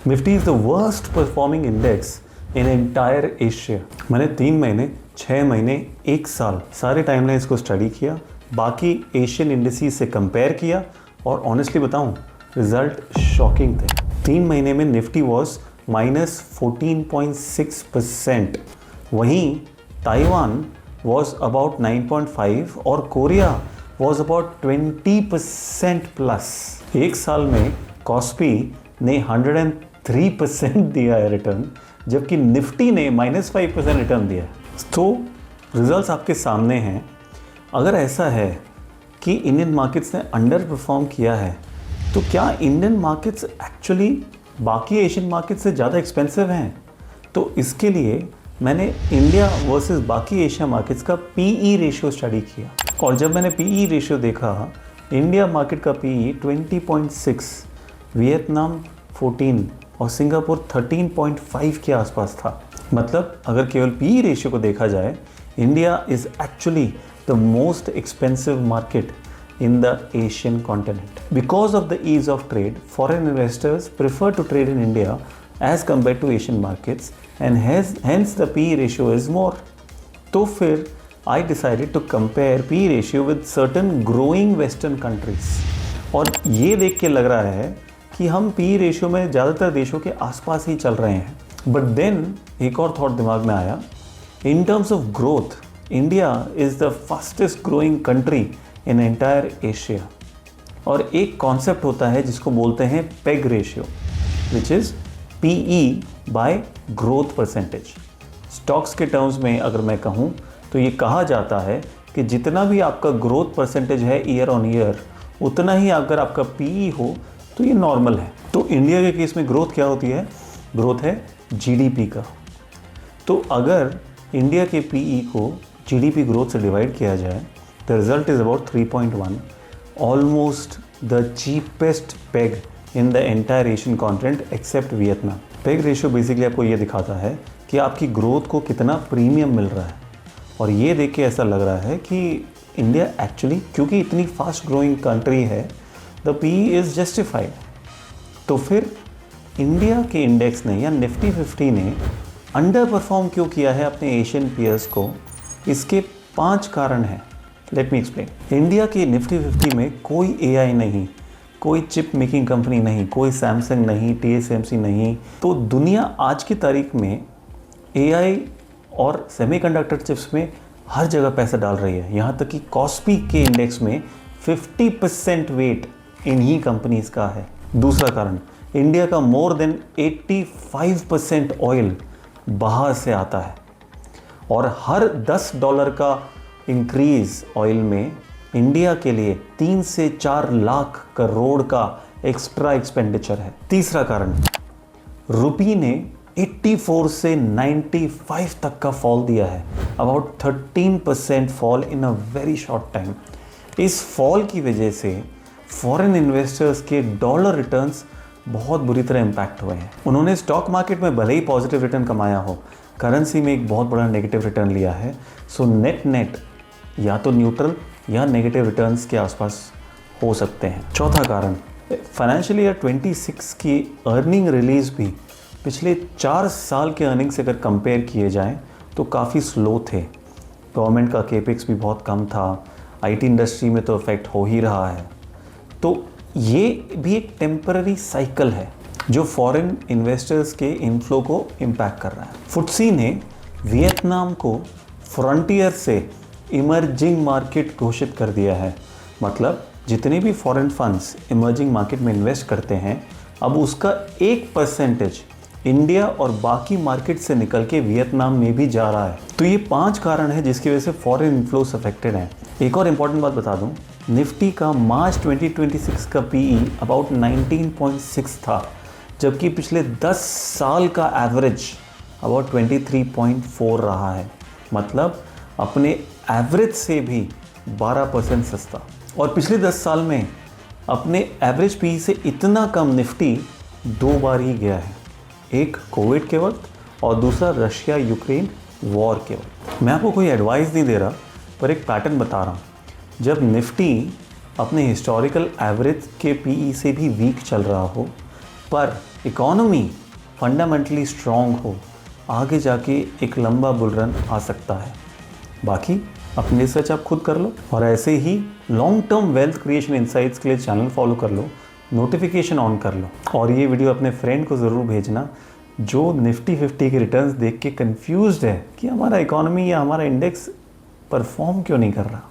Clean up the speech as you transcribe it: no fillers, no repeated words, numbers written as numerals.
Nifty is the worst performing index in entire Asia. मैंने 3 महीने, 6 महीने, 1 साल सारे टाइमलाइंस को स्टडी किया, बाकी एशियन इंडिसेस से कंपेयर किया और ऑनेस्टली बताऊं रिजल्ट शॉकिंग थे। 3 महीने में निफ्टी वॉज -14.6%, वहीं ताइवान वॉज अबाउट 9.5 और कोरिया वॉज अबाउट 20% प्लस। एक साल में कॉस्पी ने 103% दिया है रिटर्न, जबकि निफ्टी ने -5% रिटर्न दिया है। तो रिजल्ट्स आपके सामने हैं। अगर ऐसा है कि इंडियन मार्केट्स ने अंडर परफॉर्म किया है, तो क्या इंडियन मार्केट्स एक्चुअली बाकी एशियन मार्केट से ज़्यादा एक्सपेंसिव हैं? तो इसके लिए मैंने इंडिया वर्सेस बाकी एशिया मार्केट्स का पीई रेशियो स्टडी किया, और जब मैंने पीई रेशियो देखा, इंडिया मार्केट का पीई 20.6, वियतनाम 14 और सिंगापुर 13.5 के आसपास था। मतलब अगर केवल पीई रेशियो को देखा जाए, India is actually the most expensive market in the Asian continent. Because of the ease of trade, foreign investors prefer to trade in India as compared to Asian markets, and hence the PE ratio is more. तो फिर I decided to compare PE ratio with certain growing Western countries. और ये देख के लग रहा है कि हम PE ratio में ज़्यादातर देशों के आसपास ही चल रहे हैं। But then एक और थॉट दिमाग में आया, in terms of growth, India is the fastest growing country in entire Asia. और एक कॉन्सेप्ट होता है जिसको बोलते हैं PEG ratio, which is PE by growth percentage. Stocks के टर्म्स में अगर मैं कहूँ तो ये कहा जाता है कि जितना भी आपका ग्रोथ परसेंटेज है ईयर ऑन ईयर, उतना ही अगर आपका पीई हो तो ये नॉर्मल है। तो इंडिया के केस में ग्रोथ क्या होती है? ग्रोथ है जीडीपी का। तो अगर इंडिया के पीई को जीडीपी ग्रोथ से डिवाइड किया जाए, the result is about 3.1, almost the cheapest peg in the entire Asian continent except Vietnam. Peg ratio basically आपको ये दिखाता है कि आपकी ग्रोथ को कितना प्रीमियम मिल रहा है, और ये देख के ऐसा लग रहा है कि इंडिया एक्चुअली, क्योंकि इतनी फास्ट ग्रोइंग कंट्री है, द PE इज़ जस्टिफाइड। तो फिर इंडिया के इंडेक्स ने या निफ्टी 50 ने अंडर परफॉर्म क्यों किया है अपने एशियन पीयर्स को? इसके 5 कारण हैं। Let me explain. इंडिया की निफ्टी 50 में कोई एआई नहीं, कोई चिप मेकिंग कंपनी नहीं, कोई सैमसंग नहीं, TSMC नहीं। तो दुनिया आज की तारीख में एआई और सेमीकंडक्टर चिप्स में हर जगह पैसा डाल रही है। यहाँ तक कि कॉस्पी के इंडेक्स में 50% वेट इन्हीं कंपनीज का है। दूसरा कारण, इंडिया का मोर देन 85% ऑयल बाहर से आता है, और हर $10 का इंक्रीज ऑयल में इंडिया के लिए 3 से 4 लाख करोड़ का एक्स्ट्रा एक्सपेंडिचर है। तीसरा कारण, रुपी ने 84 से 95 तक का फॉल दिया है, about 13% fall in a very short time. इस फॉल की वजह से फॉरेन इन्वेस्टर्स के डॉलर रिटर्न्स बहुत बुरी तरह इम्पैक्ट हुए हैं। उन्होंने स्टॉक मार्केट में भले ही पॉजिटिव रिटर्न कमाया हो, करेंसी में एक बहुत बड़ा नेगेटिव रिटर्न लिया है। सो नेट या तो न्यूट्रल या नेगेटिव रिटर्न्स के आसपास हो सकते हैं। चौथा कारण, फाइनेंशियल ईयर 26 की अर्निंग रिलीज भी पिछले 4 साल के अर्निंग से अगर कंपेयर किए जाएं तो काफ़ी स्लो थे। गवर्नमेंट का केपेक्स भी बहुत कम था, आईटी इंडस्ट्री में तो इफेक्ट हो ही रहा है। तो ये भी एक टेम्पररी साइकिल है जो फॉरेन इन्वेस्टर्स के इनफ्लो को इम्पैक्ट कर रहा है। फुटसी ने वियतनाम को फ्रंटियर से इमर्जिंग मार्केट घोषित कर दिया है। मतलब जितने भी फॉरेन फंड्स इमर्जिंग मार्केट में इन्वेस्ट करते हैं, अब उसका 1% इंडिया और बाकी मार्केट से निकल के वियतनाम में भी जा रहा है। तो ये 5 कारण है जिसकी वजह से फॉरेन इन्फ्लोस अफेक्टेड हैं। एक और इम्पॉर्टेंट बात बता दूं, निफ्टी का मार्च 2026 का पीई अबाउट 19.6 था, जबकि पिछले 10 साल का एवरेज अबाउट 23.4 रहा है। मतलब अपने एवरेज से भी 12% सस्ता। और पिछले 10 साल में अपने एवरेज पी से इतना कम निफ्टी 2 बार ही गया है, एक कोविड के वक्त और दूसरा रशिया यूक्रेन वॉर के वक्त। मैं आपको कोई एडवाइस नहीं दे रहा, पर एक पैटर्न बता रहा हूँ। जब निफ्टी अपने हिस्टोरिकल एवरेज के पीई से भी वीक चल रहा हो, पर इकोनॉमी फंडामेंटली स्ट्रॉन्ग हो, आगे जाके एक लंबा बुल रन आ सकता है। बाकी अपनी रिसर्च आप खुद कर लो और ऐसे ही long term wealth creation insights के लिए चैनल फॉलो कर लो, नोटिफिकेशन ऑन कर लो और ये वीडियो अपने फ्रेंड को ज़रूर भेजना जो निफ्टी 50 के रिटर्न्स देख के कंफ्यूज्ड है कि हमारा इकोनॉमी या हमारा इंडेक्स परफॉर्म क्यों नहीं कर रहा।